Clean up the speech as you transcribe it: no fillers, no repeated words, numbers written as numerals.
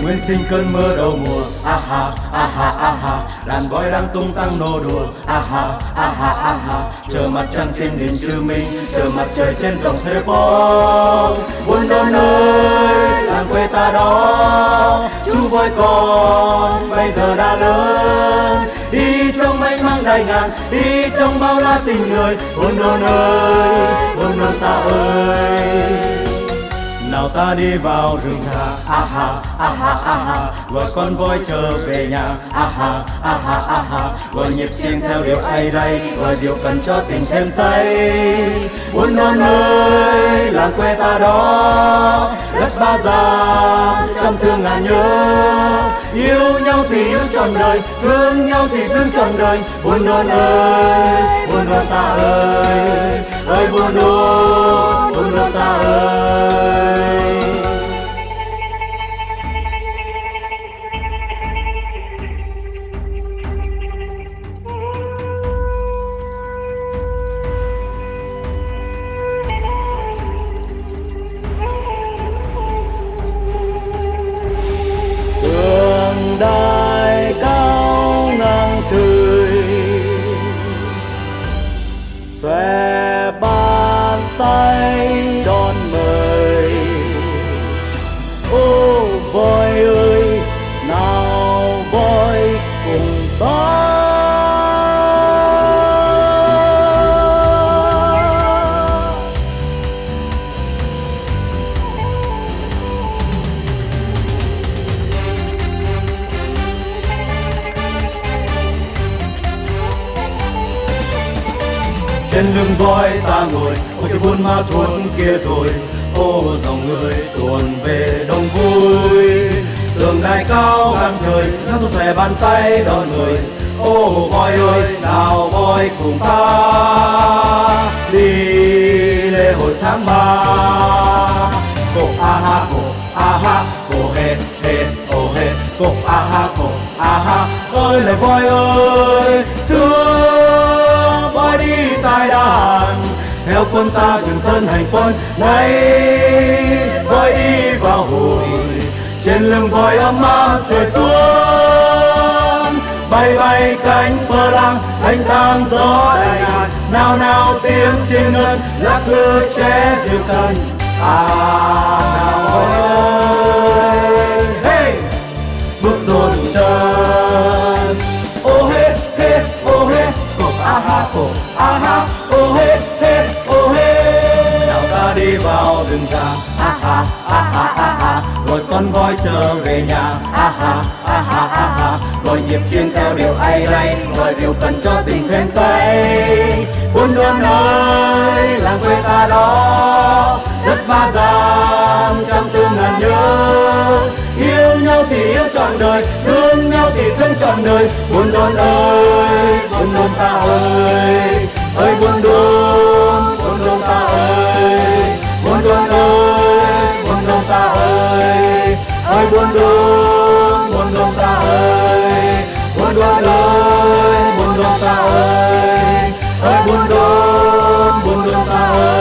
nguyên sinh cơn mưa đầu mùa. Ha đàn voi đang tung tăng nô đùa. Ha chờ mặt trăng trên đền Chư Minh, chờ mặt trời trên dòng Sê-pô. Buôn Đôn ơi, làng quê ta đó, chú voi con bây giờ đã lớn. Đi trong mênh mang đại ngàn, đi trong bao la tình người. Buôn Đôn ơi, Buôn Đôn ta ơi. Nào ta đi vào rừng già. Gọi con voi trở về nhà. Gọi nhịp chiêng theo điệu ai đây, gọi điệu cần cho tình thêm say. Buôn Đôn ơi, làng quê ta đó, đất Ba Giang trăm thương ngàn nhớ. Yêu nhau thì yêu trọn đời, thương nhau thì thương trọn đời. Buôn Đôn ơi, Buôn Đôn ta ơi, ơi Buôn Đôn, Buôn Đôn ta ơi. Tượng đài cao ngang trời, xòe bàn tay đón mời. Ô voi ơi, nào voi cùng ta. Trên lưng voi ta ngồi, ôi cái buôn ma thuột kia rồi. Ô dòng người tuồn về đông vui. Tường đài cao ngang trời, nắng sông xòe bàn tay đón người. Ô voi ơi, nào voi cùng ta đi lễ hội tháng 3. Cổ cổ hê ô hê. Cổ ơi là voi ơi, xưa voi đi tài đàn. Theo quân ta Trường Sơn hành quân, nay voi đi vào hội. Trên lưng voi ấm áp trời xuống, bay bay cánh phơ lang thanh thang gió đại ngàn. Nào nào tiếng chim ngân lắc lư trẻ diều cần. Nào voi ơi, hey, bước dồn chân. Ô hê ô hê, cổ ô hê ô hê. Nào ta đi vào rừng già. Gọi con voi trở về nhà. Gọi nhịp chiêng theo điệu ai đây, gọi rượu cần cho tình thêm say. Buôn Đôn ơi, làng quê ta đó, đất Ba Giang trăm tương ngàn nhớ. Yêu nhau thì yêu trọn đời, thương nhau thì thương trọn đời. Buôn Đôn ơi, Buôn Đôn ta ơi, ơi Buôn Đôn, Buôn Đôn ta ơi. Buôn Đôn ơi, Buôn Đôn ta ơi, ơi Buôn Đôn, Buôn Đôn ta ơi. Buôn Đôn ơi, Buôn Đôn ta ơi, ơi Buôn Đôn, Buôn Đôn ta ơi.